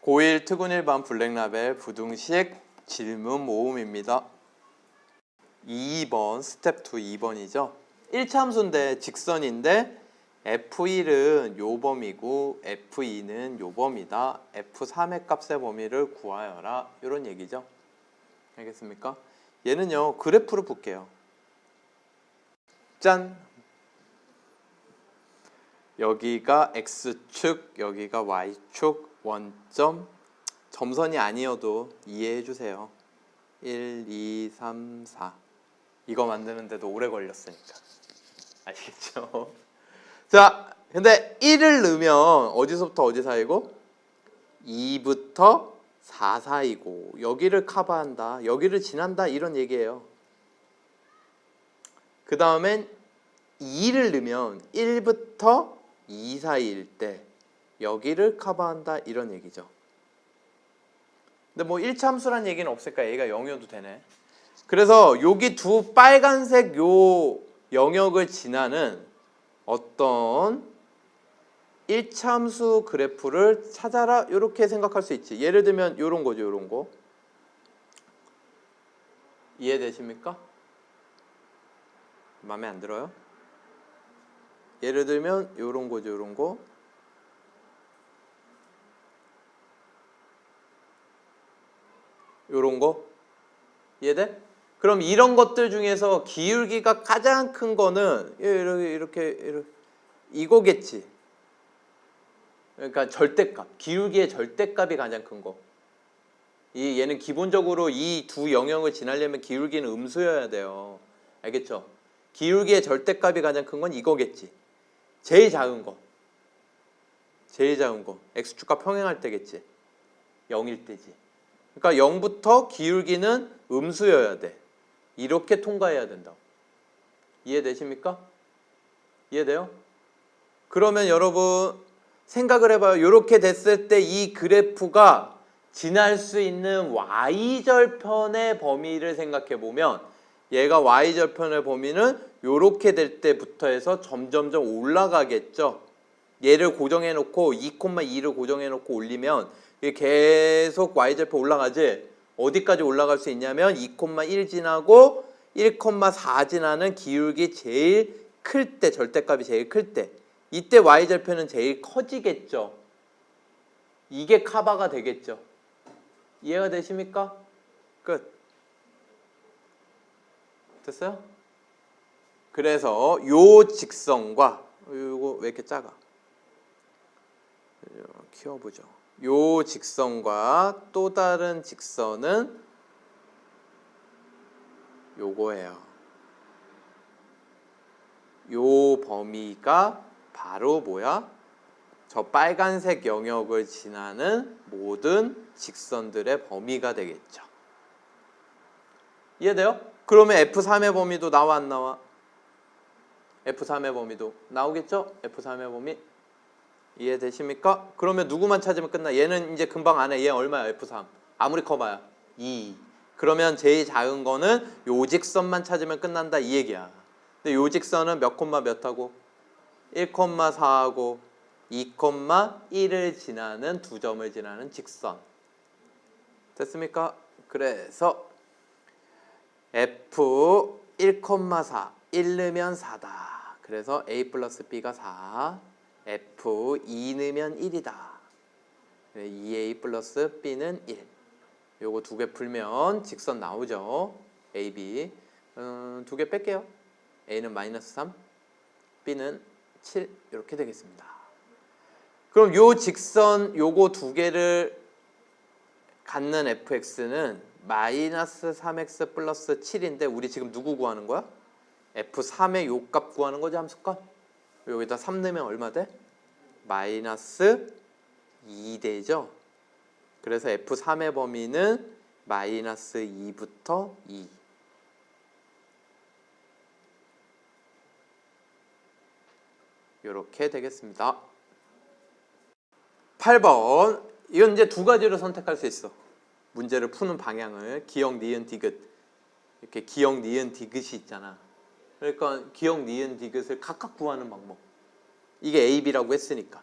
고1 특훈 1반 블랙라벨 부등식 질문 모음입니다. 2번 스텝 2 2번이죠. 1차 함수인데 직선인데 F1은 요 범위고 F2는 요 범위다. F3의 값의 범위를 구하여라. 이런 얘기죠. 알겠습니까? 얘는요 그래프로 볼게요. 짠! 여기가 X축, 여기가 Y축, 원점, 점선이 아니어도 이해해 주세요. 1, 2, 3, 4 이거 만드는데도 오래 걸렸으니까 아시겠죠? 자, 근데 1을 넣으면 어디서부터 어디 사이고 2부터 4 사이고 여기를 커버한다, 여기를 지난다 이런 얘기예요. 그 다음엔 2를 넣으면 1부터 2 사이일 때 여기를 커버한다 이런 얘기죠. 근데 뭐 1차 함수란 얘기는 없으니까 얘가 0이어도 되네. 그래서 여기 두 빨간색 요 영역을 지나는 어떤 1차 함수 그래프를 찾아라 이렇게 생각할 수 있지. 예를 들면 요런 거죠. 요런 거 이해되십니까? 마음에 안 들어요? 예를 들면 요런 거죠. 요런 거 요런 거 이해돼? 그럼 이런 것들 중에서 기울기가 가장 큰 거는 이렇게 이거겠지. 그러니까 절대값, 기울기의 절대값이 가장 큰 거. 얘는 기본적으로 이 두 영역을 지나려면 기울기는 음수여야 돼요. 알겠죠? 기울기의 절대값이 가장 큰 건 이거겠지. 제일 작은 거, 제일 작은 거 x축과 평행할 때겠지. 0일 때지. 그러니까 0부터 기울기는 음수여야 돼. 이렇게 통과해야 된다고. 이해되십니까? 이해돼요? 그러면 여러분 생각을 해봐요. 이렇게 됐을 때 이 그래프가 지날 수 있는 y절편의 범위를 생각해 보면 얘가 y절편의 범위는 이렇게 될 때부터 해서 점점점 올라가겠죠. 얘를 고정해 놓고 2,2를 고정해 놓고 올리면 이게 계속 y절편 올라가지. 어디까지 올라갈 수 있냐면 2,1 지나고 1,4 지나는 기울기 제일 클 때, 절대값이 제일 클 때 이때 y절편은 제일 커지겠죠. 이게 카바가 되겠죠. 이해가 되십니까? 끝. 됐어요? 그래서 요 직선과 요거 왜 이렇게 작아? 키워보죠. 요 직선과 또 다른 직선은 요거예요. 요 범위가 바로 뭐야? 저 빨간색 영역을 지나는 모든 직선들의 범위가 되겠죠. 이해돼요? 그러면 F3의 범위도 나와 안 나와? F3의 범위도 나오겠죠? F3의 범위 이해되십니까? 그러면 누구만 찾으면 끝나? 얘는 이제 금방 안 해. 얘 얼마야? F3 아무리 커봐야 2. 그러면 제일 작은 거는 요 직선만 찾으면 끝난다 이 얘기야. 근데 요 직선은 몇 콤마 몇 하고 1,4하고 2,1을 지나는 두 점을 지나는 직선. 됐습니까? 그래서 F 1,4 1 넣으면 4다. 그래서 A 플러스 B가 4. F 2 넣으면 1이다. 2A 플러스 B는 1. 요거 두 개 풀면 직선 나오죠. A, B. 두 개 뺄게요. A는 마이너스 3, B는 7 이렇게 되겠습니다. 그럼 요 직선 요거 두 개를 갖는 fx는 마이너스 3x 플러스 7인데 우리 지금 누구 구하는 거야? f3의 요 값 구하는 거지 함수값? 여기다 3 넣으면 얼마 돼? 마이너스 2 되죠? 그래서 f3의 범위는 마이너스 2부터 2. 이렇게 되겠습니다. 8번 이건 이제 두 가지로 선택할 수 있어. 문제를 푸는 방향을 기역, 니은, 디귿 이렇게 기역, 니은, 디귿이 있잖아. 그러니까 기역, 니은, 디귿을 각각 구하는 방법. 이게 A, B라고 했으니까.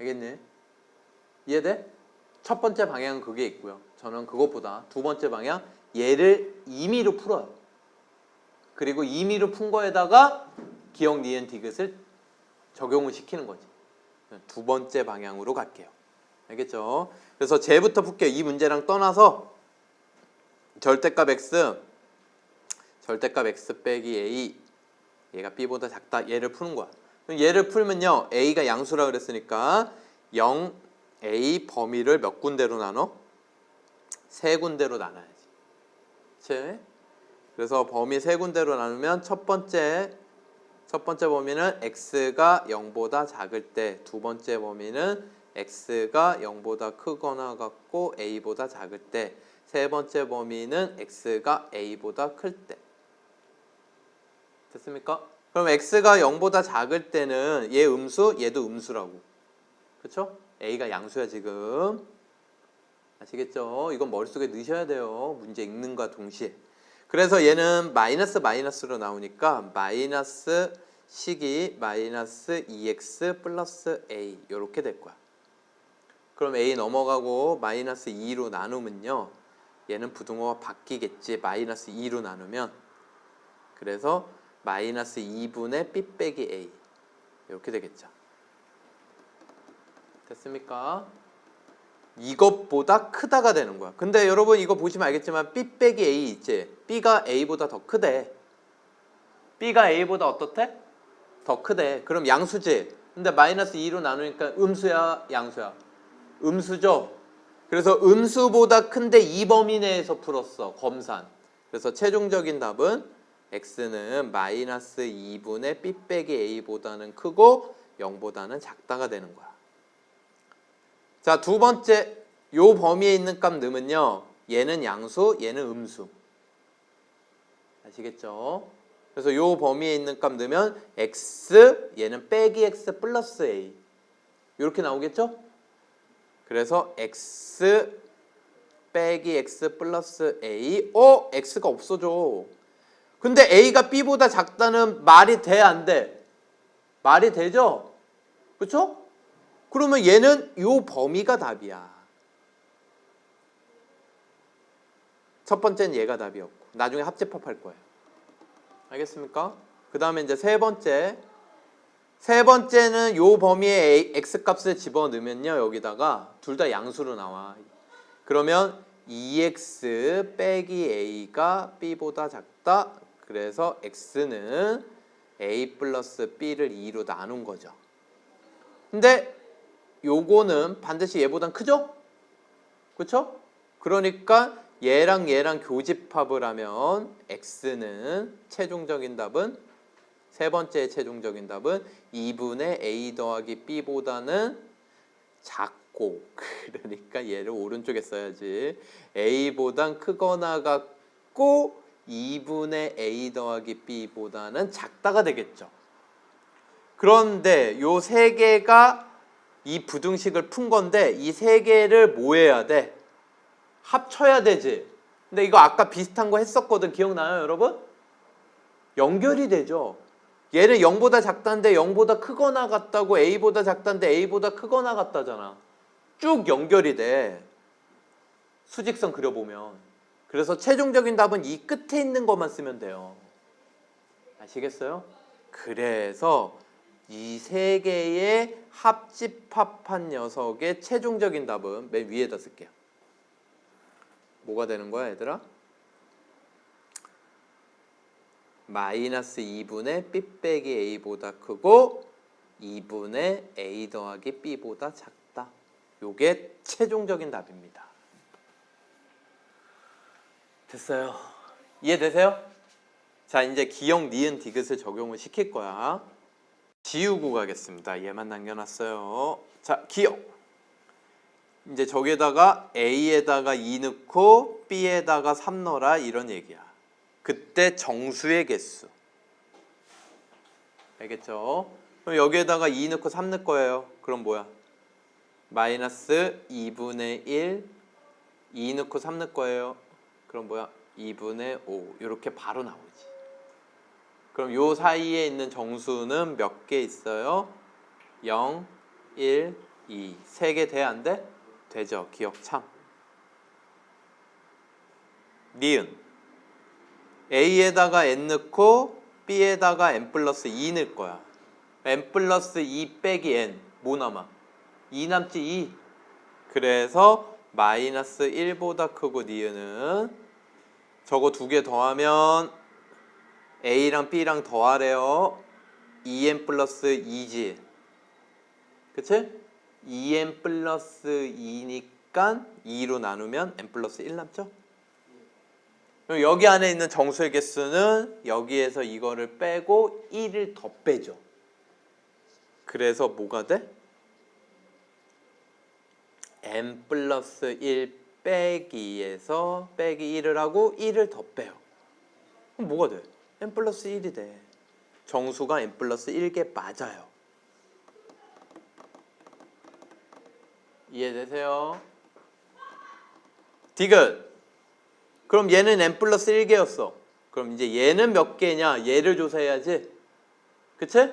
알겠네? 이해돼? 첫 번째 방향은 그게 있고요. 저는 그것보다 두 번째 방향 얘를 임의로 풀어요. 그리고 임의로 푼 거에다가 기억, 니은, 디귿을 적용을 시키는 거지. 두 번째 방향으로 갈게요. 알겠죠? 그래서 쟤부터 풀게요. 이 문제랑 떠나서 절대값 x 빼기 a 얘가 b보다 작다. 얘를 푸는 거야. 그럼 얘를 풀면요. a가 양수라 그랬으니까 0, a 범위를 몇 군데로 나눠? 세 군데로 나눠야지. 그치? 그래서 범위 세 군데로 나누면 첫 번째 범위는 x가 0보다 작을 때, 두 번째 범위는 x가 0보다 크거나 같고 a보다 작을 때, 세 번째 범위는 x가 a보다 클 때. 됐습니까? 그럼 x가 0보다 작을 때는 얘 음수, 얘도 음수라고. 그쵸? a가 양수야 지금. 아시겠죠? 이건 머릿속에 넣으셔야 돼요. 문제 읽는과 동시에. 그래서 얘는 마이너스로 나오니까 마이너스 식이 마이너스 2x 플러스 a 이렇게 될 거야. 그럼 a 넘어가고 마이너스 2로 나누면요. 얘는 부등호가 바뀌겠지. 마이너스 2로 나누면. 그래서 마이너스 2분의 b 빼기 a 이렇게 되겠죠. 됐습니까? 이것보다 크다가 되는 거야. 근데 여러분 이거 보시면 알겠지만 b 빼기 a 있지? b가 a보다 더 크대. b가 a보다 어떻대? 더 크대. 그럼 양수지? 근데 마이너스 2로 나누니까 음수야? 양수야? 음수죠? 그래서 음수보다 큰데 이 범위 내에서 풀었어. 검산. 그래서 최종적인 답은 x는 마이너스 2분의 b 빼기 a보다는 크고 0보다는 작다가 되는 거야. 자, 두 번째 요 범위에 있는 값 넣으면요. 얘는 양수, 얘는 음수. 아시겠죠? 그래서 요 범위에 있는 값 넣으면 x, 얘는 빼기 x 플러스 a. 이렇게 나오겠죠? 그래서 x 빼기 x 플러스 a. x가 없어져. 근데 a가 b보다 작다는 말이 돼, 안 돼? 말이 되죠? 그렇죠? 그러면 얘는 요 범위가 답이야. 첫 번째는 얘가 답이었고 나중에 합집합할 거예요. 알겠습니까? 그 다음에 이제 세 번째는 요 범위에 x값을 집어넣으면요. 여기다가 둘 다 양수로 나와. 그러면 2x 빼기 a가 b보다 작다. 그래서 x는 a 플러스 b를 2로 나눈 거죠. 근데 요거는 반드시 얘보단 크죠? 그렇죠? 그러니까 얘랑 교집합을 하면 x는 최종적인 답은 세 번째 최종적인 답은 2분의 a 더하기 b보다는 작고 그러니까 얘를 오른쪽에 써야지. a보단 크거나 같고 2분의 a 더하기 b보다는 작다가 되겠죠. 그런데 요 세 개가 이 부등식을 푼 건데 이 세 개를 뭐 해야 돼? 합쳐야 되지. 근데 이거 아까 비슷한 거 했었거든. 기억나요, 여러분? 연결이 되죠. 얘는 0보다 작다는데 0보다 크거나 같다고 a보다 작다는데 a보다 크거나 같다잖아. 쭉 연결이 돼. 수직선 그려보면. 그래서 최종적인 답은 이 끝에 있는 것만 쓰면 돼요. 아시겠어요? 그래서 이 세 개의 합집합한 녀석의 최종적인 답은 맨 위에다 쓸게요. 뭐가 되는 거야, 얘들아? 마이너스 2분의 b 빼기 a보다 크고 2분의 a 더하기 b보다 작다. 요게 최종적인 답입니다. 됐어요? 이해되세요? 자, 이제 기억, 니은, 디귿을 적용을 시킬 거야. 지우고 가겠습니다. 얘만 남겨놨어요. 자, 기억. 이제 저기에다가 A에다가 2 넣고 B에다가 3 넣어라 이런 얘기야. 그때 정수의 개수. 알겠죠? 그럼 여기에다가 2 넣고 3 넣을 거예요. 그럼 뭐야? 마이너스 2분의 1, 2 넣고 3 넣을 거예요. 그럼 뭐야? 2분의 5. 이렇게 바로 나오지. 그럼 요 사이에 있는 정수는 몇 개 있어요? 0, 1, 2. 3개 돼? 안 돼? 되죠. 기억 참. 니은 A에다가 n 넣고 B에다가 n 플러스 2 넣을 거야. n 플러스 2 빼기 n 뭐 남아? 2 남지 2. 그래서 마이너스 1보다 크고 니은은 저거 두 개 더하면 A랑 B랑 더하래요. 2n 플러스 2지. 그치? 2n 플러스 2니까 2로 나누면 n 플러스 1 남죠? 그럼 여기 안에 있는 정수의 개수는 여기에서 이거를 빼고 1을 더 빼죠. 그래서 뭐가 돼? n 플러스 1 빼기에서 빼기 1을 하고 1을 더 빼요. 그럼 뭐가 돼? n 플러스 1이 돼. 정수가 n 플러스 1개 맞아요. 이해되세요? 디귿. 그럼 얘는 n 플러스 1개였어. 그럼 이제 얘는 몇 개냐? 얘를 조사해야지. 그치?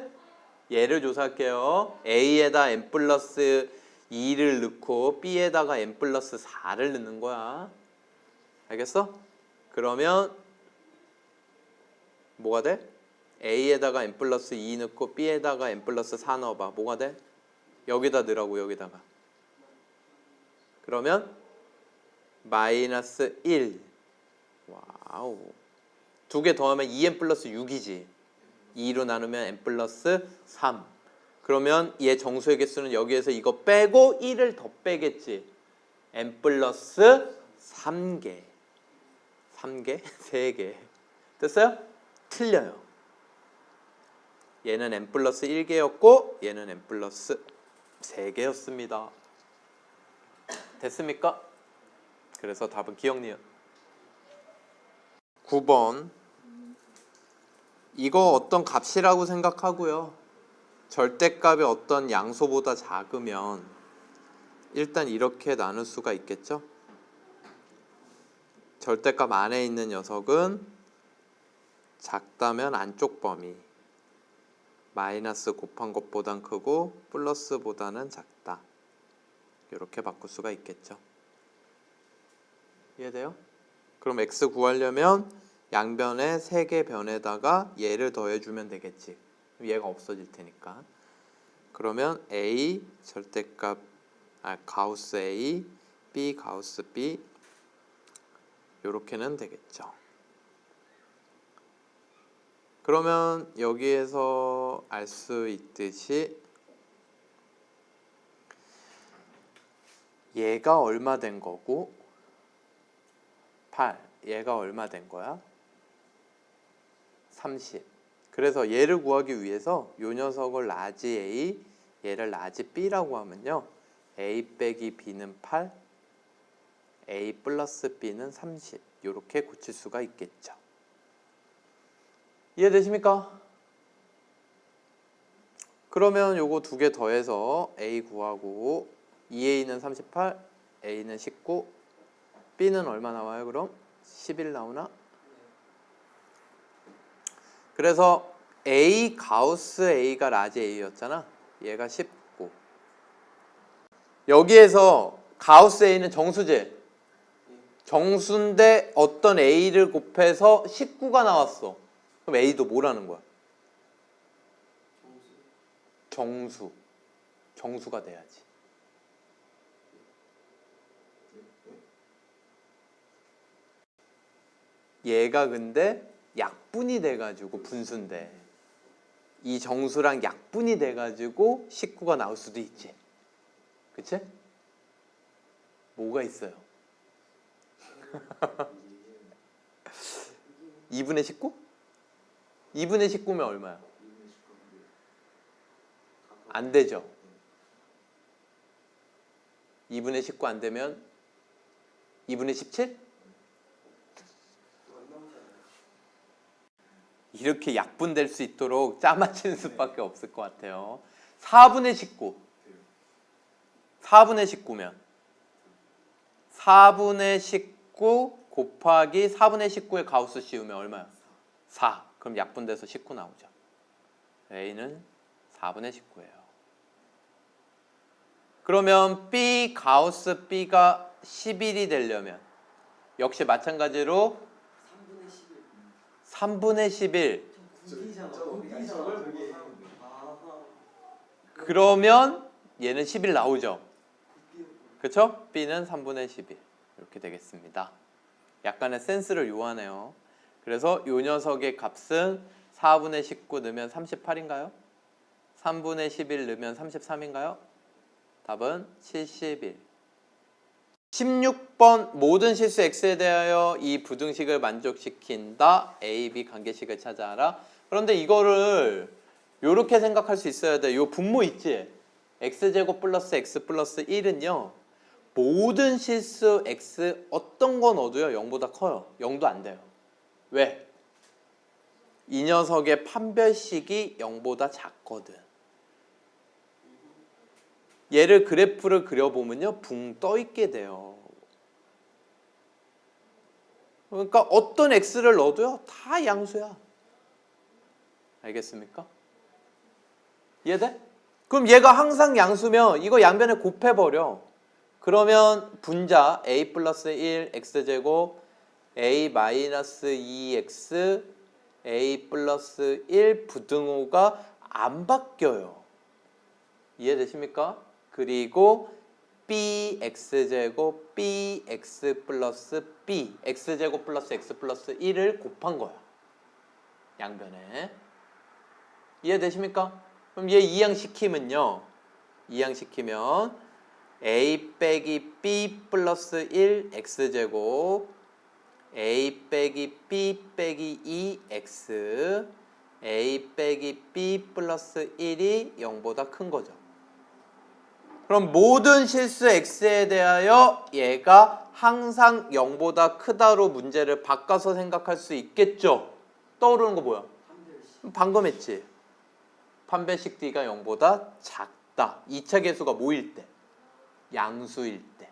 얘를 조사할게요. A에다 n 플러스 2를 넣고 B에다가 n 플러스 4를 넣는 거야. 알겠어? 그러면 뭐가 돼? A에다가 n 플러스 2 넣고 B에다가 n 플러스 4 넣어봐. 뭐가 돼? 여기다 넣으라고. 여기다가. 그러면 마이너스 1. 와우. 두 개 더하면 2n 플러스 6이지. 2로 나누면 n 플러스 3. 그러면 얘 정수의 개수는 여기에서 이거 빼고 1을 더 빼겠지. n 플러스 3개. 3개? 3개. 됐어요? 틀려요. 얘는 n 플러스 1개였고 얘는 n 플러스 3개였습니다. 됐습니까? 그래서 답은 기억니은. 9번. 이거 어떤 값이라고 생각하고요. 절대값이 어떤 양소보다 작으면 일단 이렇게 나눌 수가 있겠죠. 절대값 안에 있는 녀석은 작다면 안쪽 범위 마이너스 곱한 것보단 크고 플러스보다는 작다. 이렇게 바꿀 수가 있겠죠. 이해돼요? 그럼 x 구하려면 양변에 3개 변에다가 얘를 더해주면 되겠지. 얘가 없어질 테니까. 그러면 a 절대값 가우스 a, b 가우스 b 요렇게는 되겠죠. 그러면 여기에서 알 수 있듯이 얘가 얼마 된 거고 8 얘가 얼마 된 거야? 30. 그래서 얘를 구하기 위해서 요 녀석을 라지 A, 얘를 라지 B라고 하면요. A 빼기 B는 8, A 플러스 B는 30. 이렇게 고칠 수가 있겠죠. 이해되십니까? 그러면 요거 두 개 더해서 A 구하고 2A는 38, A는 19, B는 얼마 나와요 그럼? 11 나오나? 그래서 A 가우스 A가 라지 A였잖아. 얘가 19. 여기에서 가우스 A는 정수제. 정수인데 어떤 A를 곱해서 19가 나왔어. 그럼 A도 뭐라는 거야? 정수. 정수가 돼야지. 얘가 근데 약분이 돼가지고 분수인데 이 정수랑 약분이 돼가지고 19가 나올 수도 있지. 그치? 뭐가 있어요? 2분의 19? 2분의 19면 얼마야? 안 되죠. 2분의 19 안 되면 2분의 17? 이렇게 약분될 수 있도록 짜맞추는 수밖에 없을 것 같아요. 4분의 19. 4분의 19면 4분의 19 곱하기 4분의 19의 가우스 씌우면 얼마야? 4. 그럼 약분돼서 19 나오죠. A는 4분의 19예요. 그러면 B 가우스 B가 11이 되려면 역시 마찬가지로 3분의 11 그러면 얘는 11 나오죠. 그쵸? B는 3분의 11 이렇게 되겠습니다. 약간의 센스를 요하네요. 그래서 이 녀석의 값은 4분의 19 넣으면 38인가요? 3분의 11 넣으면 33인가요? 답은 71. 16번 모든 실수 x에 대하여 이 부등식을 만족시킨다. A, B 관계식을 찾아라. 그런데 이거를 이렇게 생각할 수 있어야 돼. 이 분모 있지? x제곱 플러스 x 플러스 1은요. 모든 실수 x 어떤 거 넣어도요. 0보다 커요. 0도 안 돼요. 왜? 이 녀석의 판별식이 0보다 작거든. 얘를 그래프를 그려보면요. 붕 떠있게 돼요. 그러니까 어떤 x를 넣어도요. 다 양수야. 알겠습니까? 이해돼? 그럼 얘가 항상 양수면 이거 양변에 곱해버려. 그러면 분자 a 플러스 1 x제곱 a 마이너스 2x a 플러스 1 부등호가 안 바뀌어요. 이해되십니까? 그리고 bx제곱 bx 플러스 b x제곱 플러스 x 플러스 1을 곱한 거야. 양변에. 이해되십니까? 그럼 얘 이항시키면요. 이항시키면 a 빼기 b 플러스 1 x제곱 a 빼기 b 빼기 2 x a 빼기 b 플러스 1이 0보다 큰 거죠. 그럼 모든 실수 x에 대하여 얘가 항상 0보다 크다로 문제를 바꿔서 생각할 수 있겠죠? 떠오르는 거 뭐야? 방금 했지? 판별식 D가 0보다 작다. 2차 계수가 뭐일 때? 양수일 때.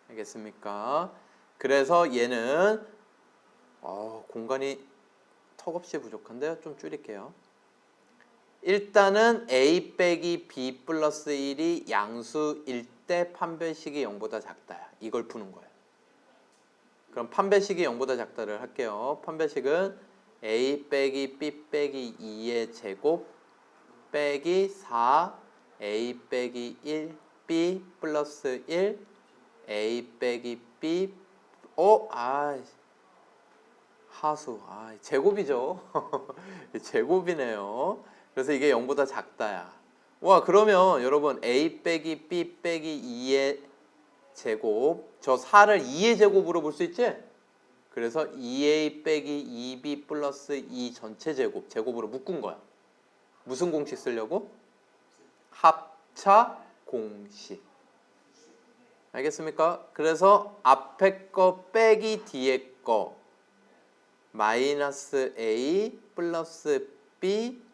알겠습니까? 그래서 얘는 공간이 턱없이 부족한데요. 좀 줄일게요. 일단은 a 빼기 b 플러스 1이 양수일 때 판별식이 0보다 작다야. 이걸 푸는 거예요. 그럼 판별식이 0보다 작다를 할게요. 판별식은 a 빼기 b 빼기 2의 제곱 빼기 4 a 빼기 1 b 플러스 1 a 빼기 b 하수 제곱이죠. 제곱이네요. 그래서 이게 0보다 작다야. 와, 그러면 여러분 a 빼기 b 빼기 2의 제곱, 저 4를 2의 제곱으로 볼 수 있지? 그래서 2a 빼기 2b 플러스 2 전체 제곱으로 묶은 거야. 무슨 공식 쓰려고? 합차 공식. 알겠습니까? 그래서 앞에 거 빼기 뒤에 거 마이너스 a 플러스 b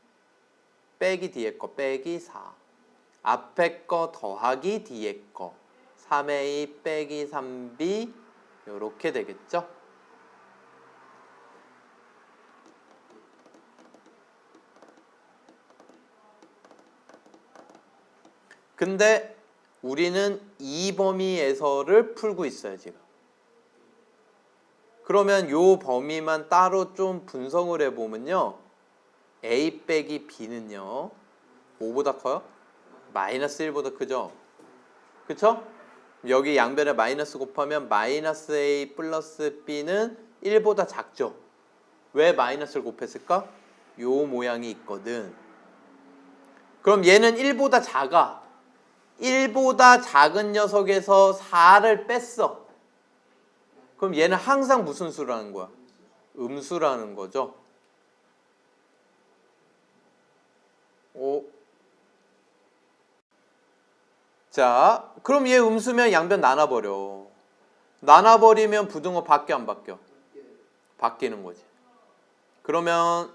빼기 뒤에 거 빼기 4 앞에 거 더하기 뒤에 거 3a 빼기 3b 이렇게 되겠죠? 근데 우리는 이 범위에서를 풀고 있어요, 지금. 그러면 요 범위만 따로 좀 분석을 해보면요. a 빼기 b는요. 뭐보다 커요? 마이너스 1보다 크죠? 그쵸? 여기 양변에 마이너스 곱하면 마이너스 a 플러스 b는 1보다 작죠? 왜 마이너스를 곱했을까? 요 모양이 있거든. 그럼 얘는 1보다 작아. 1보다 작은 녀석에서 4를 뺐어. 그럼 얘는 항상 무슨 수라는 거야? 음수라는 거죠. 자, 그럼 얘 음수면 양변 나눠버려. 나눠버리면 부등호 바뀌어 안 바뀌어? 바뀌는 거지. 그러면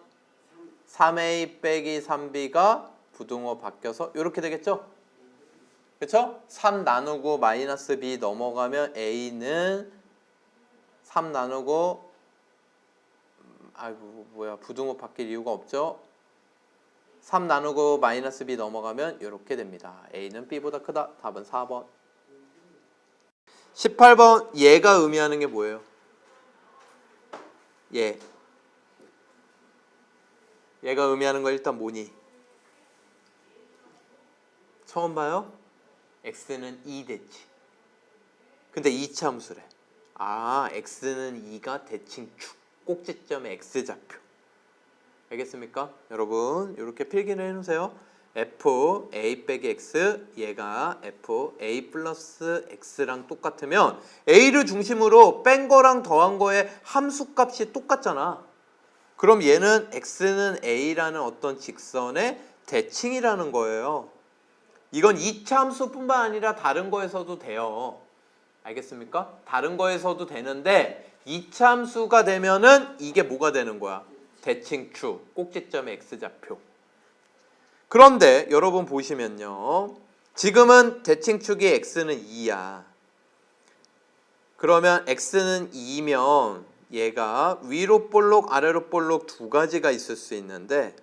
3a 빼기 3b가 부등호 바뀌어서 이렇게 되겠죠? 그쵸? 3 나누고 마이너스 b 넘어가면 a는 3 나누고 부등호 바뀔 이유가 없죠? 3 나누고 마이너스 b 넘어가면 이렇게 됩니다. a는 b보다 크다. 답은 4번. 18번 얘가 의미하는 게 뭐예요? 얘가 의미하는 거 일단 뭐니? 처음 봐요? x는 2 됐지. 근데 이차함수래. x는 2가 대칭축. 꼭지점의 x좌표. 알겠습니까? 여러분 이렇게 필기를 해놓으세요. f a 빼기 x 얘가 f a 플러스 x랑 똑같으면 a를 중심으로 뺀 거랑 더한 거의 함수값이 똑같잖아. 그럼 얘는 x는 a라는 어떤 직선의 대칭이라는 거예요. 이건 2차 함수뿐만 아니라 다른 거에서도 돼요. 알겠습니까? 다른 거에서도 되는데 2차 함수가 되면은 이게 뭐가 되는 거야? 대칭축, 꼭지점의 x좌표. 그런데 여러분 보시면요. 지금은 대칭축이 x는 2야. 그러면 x는 2면 얘가 위로 볼록 아래로 볼록 두 가지가 있을 수 있는데,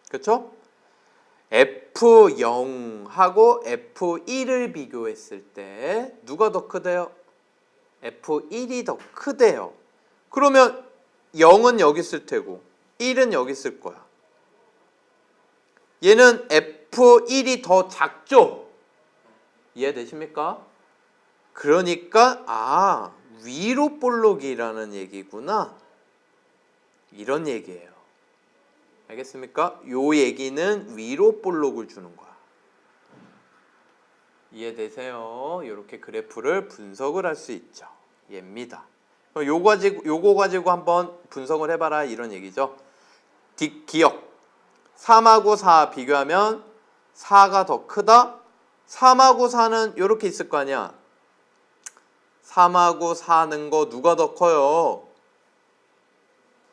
그렇죠? F0하고 F1을 비교했을 때 누가 더 크대요? F1이 더 크대요. 그러면 0은 여기 있을 테고 1은 여기 있을 거야. 얘는 F1이 더 작죠? 이해되십니까? 그러니까 위로 볼록이라는 얘기구나. 이런 얘기예요. 알겠습니까? 요 얘기는 위로 볼록을 주는 거야. 이해되세요? 이렇게 그래프를 분석을 할 수 있죠. 얘입니다. 요거 가지고 한번 분석을 해봐라 이런 얘기죠. 기억 3하고 4 비교하면 4가 더 크다. 3하고 4는 이렇게 있을 거 아니야. 3하고 4는 거 누가 더 커요?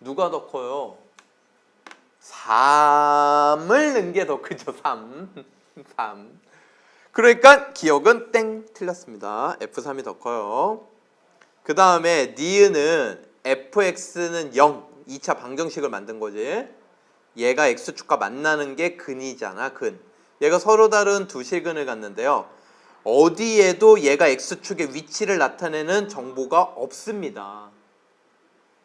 누가 더 커요? 3을 넣은 게 더 크죠. 3. 그러니까 기억은 땡 틀렸습니다. F3이 더 커요. 그 다음에 니은은 fx는 0. 2차 방정식을 만든 거지. 얘가 x축과 만나는 게 근이잖아. 근. 얘가 서로 다른 두 실근을 갖는데요. 어디에도 얘가 x축의 위치를 나타내는 정보가 없습니다.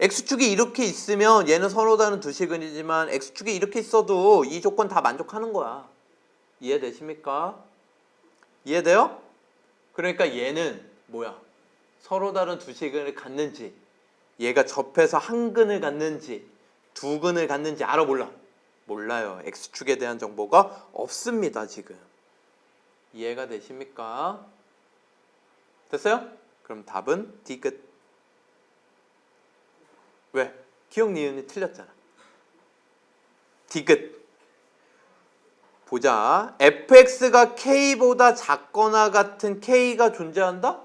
x축이 이렇게 있으면 얘는 서로 다른 두 실근이지만 x축이 이렇게 있어도 이 조건 다 만족하는 거야. 이해되십니까? 이해돼요? 그러니까 얘는 뭐야? 서로 다른 두 실근을 갖는지, 얘가 접해서 한 근을 갖는지 두 근을 갖는지 알아 몰라? 몰라요. x축에 대한 정보가 없습니다. 지금. 이해가 되십니까? 됐어요? 그럼 답은 D 끝. 왜? 기억 니은이 틀렸잖아. D 끝. 보자. fx가 k보다 작거나 같은 k가 존재한다?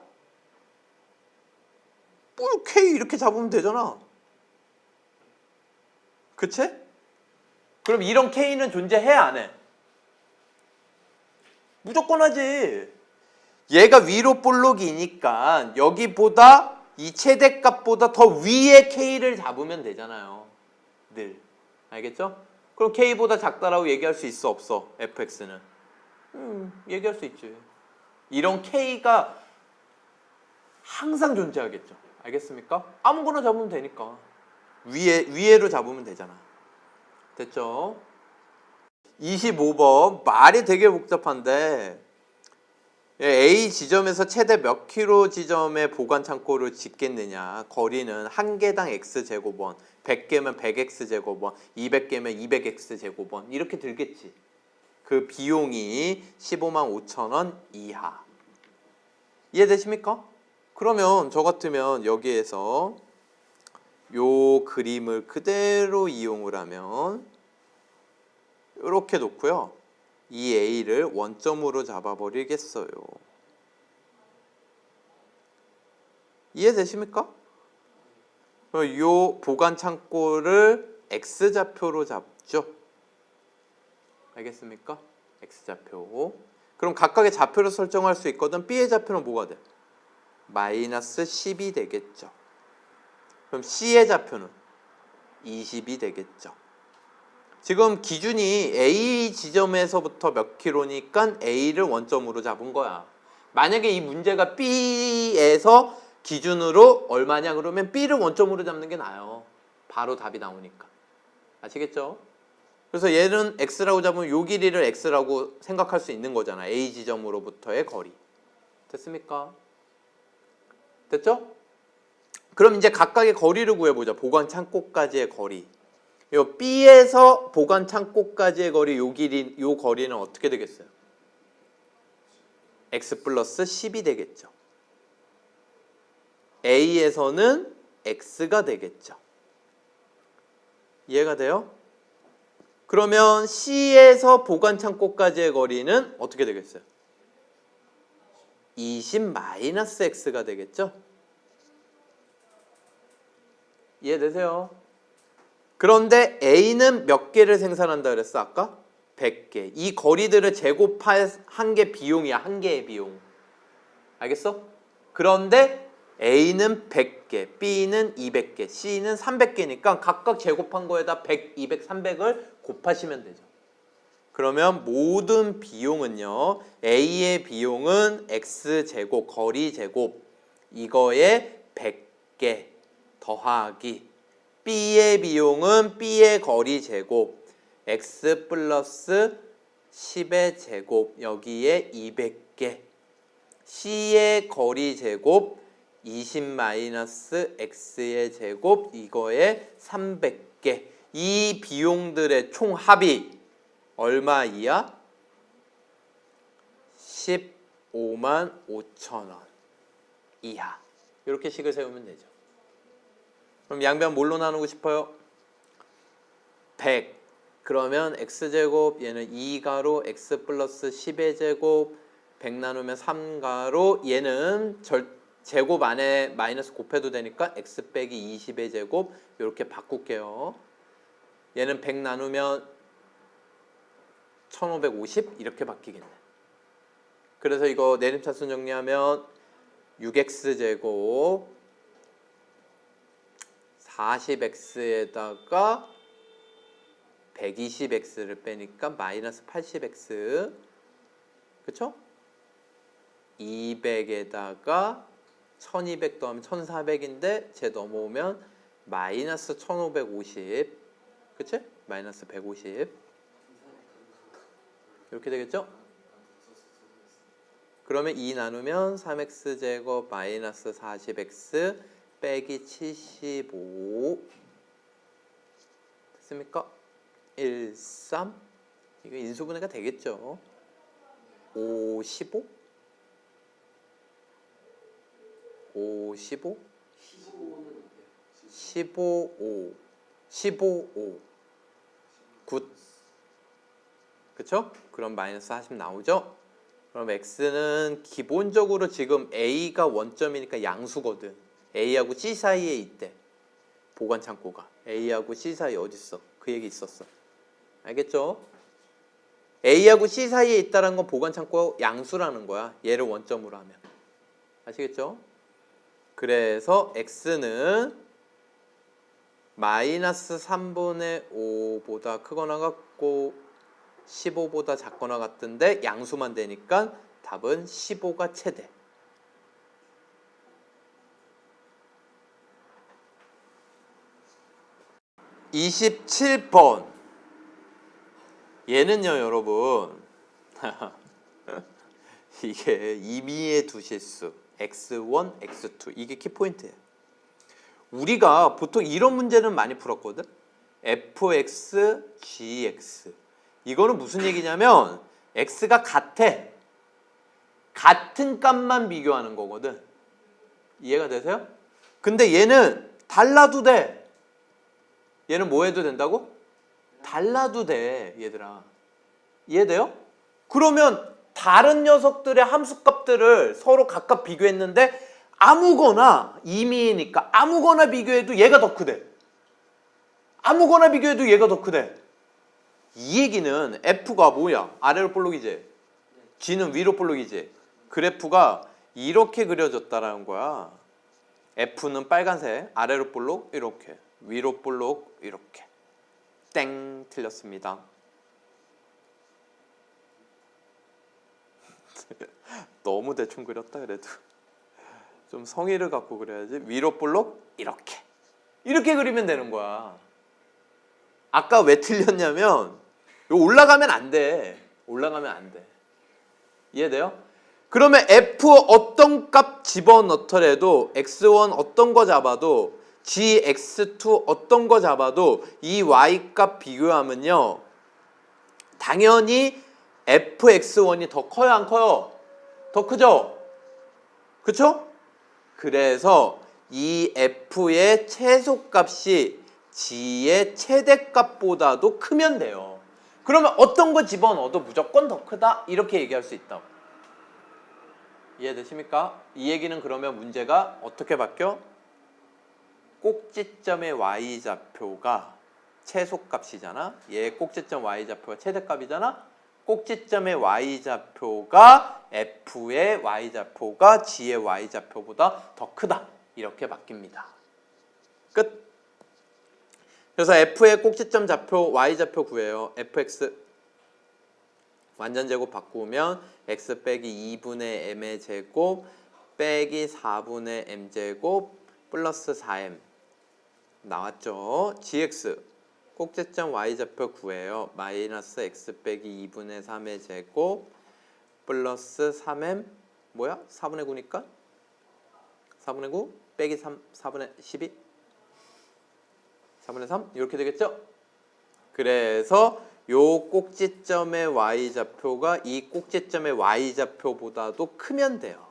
뭐 k 이렇게 잡으면 되잖아. 그치? 그럼 이런 k는 존재해 안 해? 무조건 하지. 얘가 위로 볼록이니까 여기보다 이 최대값보다 더 위에 k를 잡으면 되잖아요. 늘. 알겠죠? 그럼 k보다 작다라고 얘기할 수 있어 없어? fx는. 얘기할 수 있지. 이런 k가 항상 존재하겠죠. 알겠습니까? 아무거나 잡으면 되니까. 위에로 잡으면 되잖아. 됐죠? 25번 말이 되게 복잡한데 A 지점에서 최대 몇 킬로 지점의 보관 창고를 짓겠느냐. 거리는 1개당 x제곱원, 100개면 100x제곱원, 200개면 200x제곱원 이렇게 들겠지. 그 비용이 15만 5천 원 이하. 이해되십니까? 그러면 저 같으면 여기에서 요 그림을 그대로 이용을 하면 이렇게 놓고요. 이 A를 원점으로 잡아버리겠어요. 이해되십니까? 요 보관 창고를 X좌표로 잡죠. 알겠습니까? X좌표. 그럼 각각의 좌표를 설정할 수 있거든. B의 좌표는 뭐가 돼? 마이너스 10이 되겠죠. 그럼 C의 좌표는 20이 되겠죠. 지금 기준이 A 지점에서부터 몇 킬로니까 A를 원점으로 잡은 거야. 만약에 이 문제가 B에서 기준으로 얼마냐 그러면 B를 원점으로 잡는 게 나아요. 바로 답이 나오니까. 아시겠죠? 그래서 얘는 X라고 잡으면 요 길이를 X라고 생각할 수 있는 거잖아. A 지점으로부터의 거리. 됐습니까? 됐죠? 그럼 이제 각각의 거리를 구해보자. 보관 창고까지의 거리. 요 B에서 보관 창고까지의 거리, 요 길이, 요 거리는 어떻게 되겠어요? X 플러스 10이 되겠죠. A에서는 X가 되겠죠. 이해가 돼요? 그러면 C에서 보관 창고까지의 거리는 어떻게 되겠어요? 20-X가 되겠죠? 이해되세요? 그런데 A는 몇 개를 생산한다 그랬어 아까? 100개. 이 거리들을 제곱한 게 비용이야. 한 개의 비용. 알겠어? 그런데 A는 100개, B는 200개, C는 300개니까 각각 제곱한 거에다 100, 200, 300을 곱하시면 되죠. 그러면 모든 비용은요. A의 비용은 X제곱, 거리제곱 이거에 100개 더하기 B의 비용은 B의 거리제곱 X 플러스 10의 제곱 여기에 200개 C의 거리제곱 20-X의 제곱 이거에 300개 이 비용들의 총합이 얼마이야? 15만 5천 원 이하. 이렇게 식을 세우면 되죠. 그럼 양변 뭘로 나누고 싶어요? 100. 그러면 x제곱 얘는 2가로 x 플러스 10의 제곱 100 나누면 3가로 얘는 제곱 안에 마이너스 곱해도 되니까 x 빼기 20의 제곱 이렇게 바꿀게요. 얘는 100 나누면 1550 이렇게 바뀌겠네. 그래서 이거 내림차순 정리하면 6x제곱 40x에다가 120x를 빼니까 마이너스 80x 그쵸? 200에다가 1200 더하면 1400인데 쟤 넘어오면 마이너스 1550 그치? 마이너스 150 이렇게 되겠죠? 그러면 2 나누면 3x제곱 마이너스 40x 빼기 75 됐습니까? 1, 3 이거 인수분해가 되겠죠? 5, 15 5, 15 15, 5 15, 5 굿 그쵸? 그럼 마이너스 40 나오죠? 그럼 x는 기본적으로 지금 a가 원점이니까 양수거든. a하고 c 사이에 있대. 보관 창고가 a하고 c 사이에 어딨어? 그 얘기 있었어. 알겠죠? a하고 c 사이에 있다는 건 보관 창고 양수라는 거야. 얘를 원점으로 하면. 아시겠죠? 그래서 x는 마이너스 3분의 5보다 크거나 같고 15보다 작거나 같은데 양수만 되니까 답은 15가 최대. (27번) 얘는요 여러분 이게 임의의 두 실수 x1, x2 이게 키포인트예요. 우리가 보통 이런 문제는 많이 풀었거든. fx, gx 이거는 무슨 얘기냐면 x가 같아. 같은 값만 비교하는 거거든. 이해가 되세요? 근데 얘는 달라도 돼. 얘는 뭐 해도 된다고? 달라도 돼, 얘들아. 이해돼요? 그러면 다른 녀석들의 함수값들을 서로 각각 비교했는데 아무거나 임의니까 아무거나 비교해도 얘가 더 크대. 아무거나 비교해도 얘가 더 크대. 이 얘기는 F가 뭐야? 아래로 볼록이지? G는 위로 볼록이지? 그래프가 이렇게 그려졌다라는 거야. F는 빨간색, 아래로 볼록 이렇게, 위로 볼록 이렇게. 땡, 틀렸습니다. 너무 대충 그렸다 그래도. 좀 성의를 갖고 그려야지. 위로 볼록 이렇게 그리면 되는 거야. 아까 왜 틀렸냐면 올라가면 안 돼. 올라가면 안 돼. 이해돼요? 그러면 f 어떤 값 집어넣더라도 x1 어떤 거 잡아도 gx2 어떤 거 잡아도 이 y 값 비교하면요. 당연히 fx1이 더 커요, 안 커요? 더 크죠? 그쵸? 그래서 이 f의 최소값이 g의 최대값보다도 크면 돼요. 그러면 어떤 거 집어넣어도 무조건 더 크다? 이렇게 얘기할 수 있다고. 이해되십니까? 이 얘기는 그러면 문제가 어떻게 바뀌어? 꼭지점의 y좌표가 최소값이잖아. 얘 꼭지점 y좌표가 최대값이잖아. 꼭지점의 y좌표가 f의 y좌표가 g의 y좌표보다 더 크다. 이렇게 바뀝니다. 끝. 그래서 f의 꼭지점 좌표 y좌표 구해요. fx 완전제곱 바꾸면 x 빼기 2분의 m의 제곱 빼기 4분의 m제곱 플러스 4m 나왔죠. gx 꼭지점 y좌표 구해요. 마이너스 x 빼기 2분의 3의 제곱 플러스 3m 뭐야? 4분의 9니까? 4분의 9 빼기 3 4분의 12 4분의 3 이렇게 되겠죠? 그래서 요 꼭지점의 y좌표가 이 꼭지점의 y좌표보다도 크면 돼요.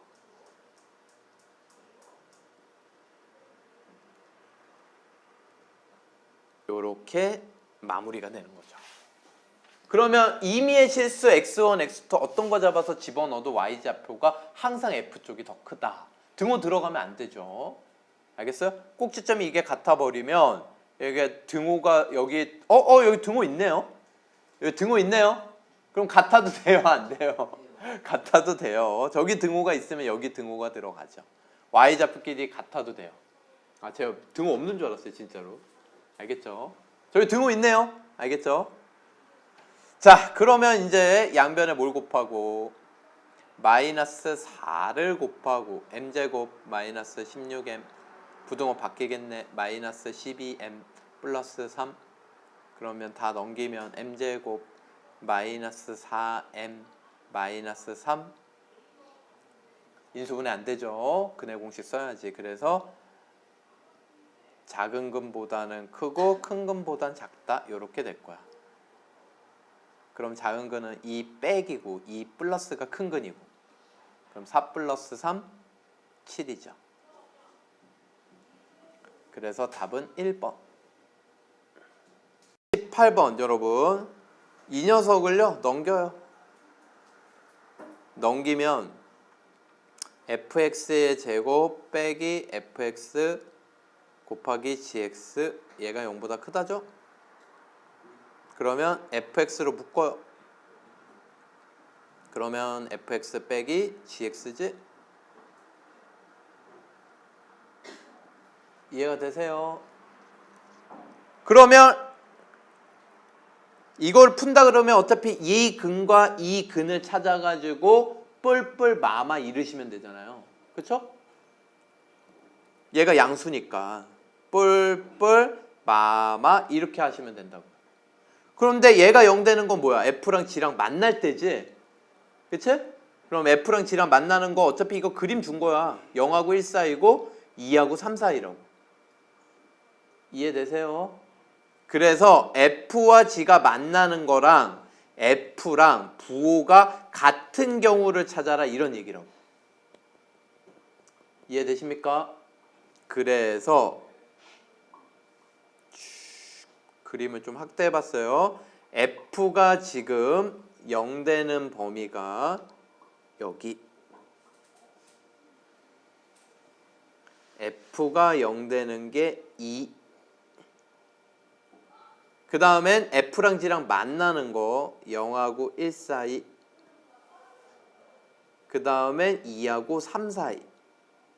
요렇게 마무리가 되는 거죠. 그러면 임의의 실수 x1, x2 어떤 거 잡아서 집어넣어도 y좌표가 항상 f 쪽이 더 크다. 등호 들어가면 안 되죠. 알겠어요? 꼭지점이 이게 같아 버리면 여기 등호가 여기 여기 등호 있네요. 여기 등호 있네요. 그럼 같아도 돼요, 안 돼요? 같아도 돼요. 저기 등호가 있으면 여기 등호가 들어가죠. y좌표끼리 같아도 돼요. 아, 제가 등호 없는 줄 알았어요, 진짜로. 알겠죠? 저기 등호 있네요. 알겠죠? 자, 그러면 이제 양변에 뭘 곱하고 마이너스 4를 곱하고 m제곱 마이너스 16m 부등호 바뀌겠네. 마이너스 12m 플러스 3 그러면 다 넘기면 m제곱 마이너스 4m 마이너스 3 인수분해 안 되죠. 근해 공식 써야지. 그래서 작은 근보다는 크고 큰 근보다는 작다. 이렇게 될 거야. 그럼 작은 근은 2 빼기고 2 플러스가 큰 근이고 그럼 4 플러스 3 7이죠. 그래서 답은 1번. 18번 여러분 이 녀석을요 넘겨요. 넘기면 fx의 제곱 빼기 fx 곱하기 gx 얘가 0보다 크다죠? 그러면 fx로 묶어요. 그러면 fx 빼기 gx지? 이해가 되세요? 그러면 이걸 푼다 그러면 어차피 이 근과 이 근을 찾아가지고 뿔뿔 마마 이르시면 되잖아요. 그쵸? 얘가 양수니까 뿔뿔 마마 이렇게 하시면 된다고. 그런데 얘가 0 되는 건 뭐야? f랑 g랑 만날 때지? 그치? 그럼 f랑 g랑 만나는 거 어차피 이거 그림 준 거야. 0하고 1 사이고 2하고 3 사이라고. 이해되세요? 그래서 f와 g가 만나는 거랑 f랑 부호가 같은 경우를 찾아라 이런 얘기라고. 이해되십니까? 그래서 그림을 좀 확대해 봤어요. f가 지금 0 되는 범위가 여기 f가 0 되는 게 2 그 다음엔 f랑 g랑 만나는 거 0하고 1 사이 그 다음엔 2하고 3 사이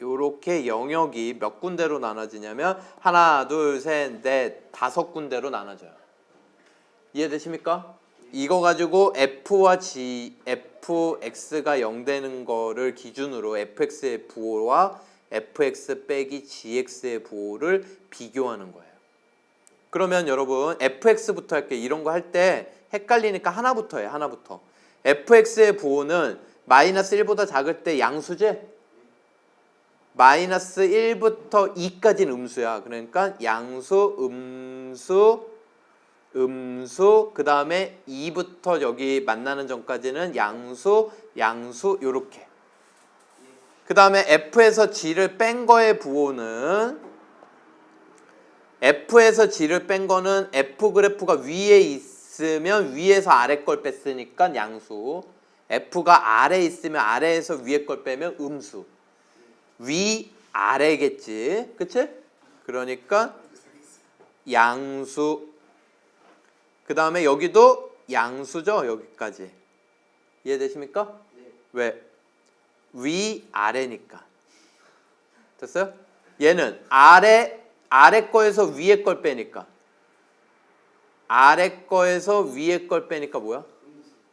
요렇게 영역이 몇 군데로 나눠지냐면 하나, 둘, 셋, 넷, 5 군데로 나눠져요. 이해되십니까? 이거 가지고 f와 fx가 0 되는 거를 기준으로 fx의 부호와 fx 빼기 gx의 부호를 비교하는 거예요. 그러면 여러분 fx부터 할게요. 이런 거 할 때 헷갈리니까 하나부터 해요. 하나부터. fx의 부호는 마이너스 1보다 작을 때 양수지? 마이너스 1부터 2까지는 음수야. 그러니까 양수, 음수, 그 다음에 2부터 여기 만나는 전까지는 양수 요렇게. 그 다음에 f에서 g를 뺀 거의 부호는 f에서 g를 뺀 거는 f 그래프가 위에 있으면 위에서 아래 걸 뺐으니까 양수, f가 아래에 있으면 아래에서 위에 걸 빼면 음수. 위 아래겠지, 그치? 그러니까 양수. 그 다음에 여기도 양수죠, 여기까지. 이해되십니까? 네. 왜? 위 아래니까. 됐어요? 얘는 아래 거에서 위에 걸 빼니까. 아래 거에서 위에 걸 빼니까 뭐야?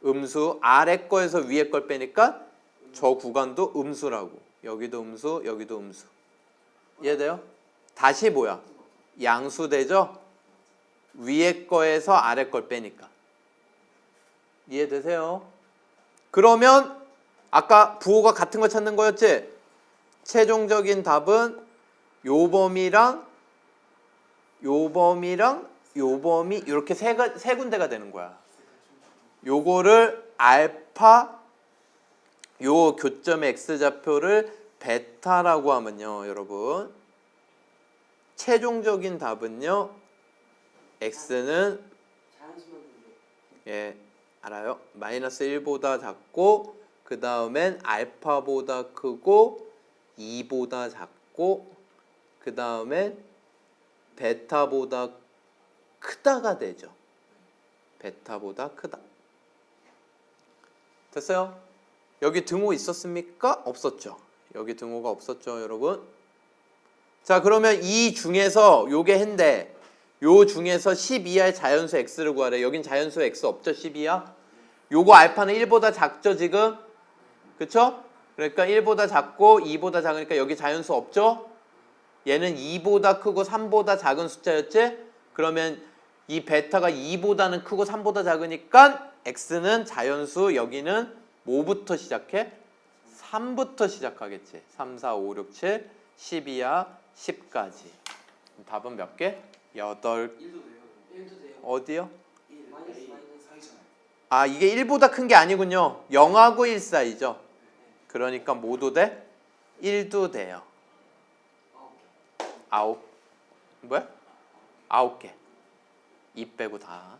음수. 아래 거에서 위에 걸 빼니까 저 구간도 음수라고. 여기도 음수, 여기도 음수. 이해돼요? 다시 뭐야? 양수 되죠? 위에 거에서 아래 걸 빼니까. 이해되세요? 그러면 아까 부호가 같은 거 찾는 거였지? 최종적인 답은 요 범위랑 요 범위 이렇게 세 군데가 되는 거야. 요거를 알파, 요 교점의 x좌표를 베타라고 하면요, 여러분. 최종적인 답은요, x는 예, 알아요? 마이너스 1보다 작고 그 다음엔 알파보다 크고 2보다 작고 그 다음엔 베타보다 크다가 되죠. 베타보다 크다. 됐어요? 여기 등호 있었습니까? 없었죠. 여기 등호가 없었죠, 여러분. 자, 그러면 이 중에서 요게 한데 요 중에서 10 이하의 자연수 x를 구하래. 여긴 자연수 x 없죠, 10 이하? 요거 알파는 1보다 작죠, 지금? 그쵸? 그러니까 1보다 작고 2보다 작으니까 여기 자연수 없죠? 얘는 2보다 크고 3보다 작은 숫자였지? 그러면 이 베타가 2보다는 크고 3보다 작으니까 x는 자연수, 여기는 뭐부터 시작해? 3부터 시작하겠지. 3, 4, 5, 6, 7, 10 이하, 10까지. 답은 몇 개? 8. 1도 돼요. 어디요? 1. 마이너스 4이잖아요. 아, 이게 1보다 큰 게 아니군요. 0하고 1 사이죠. 그러니까 모두 돼? 1도 돼요. 9. 뭐야? 9개. 2 빼고 다.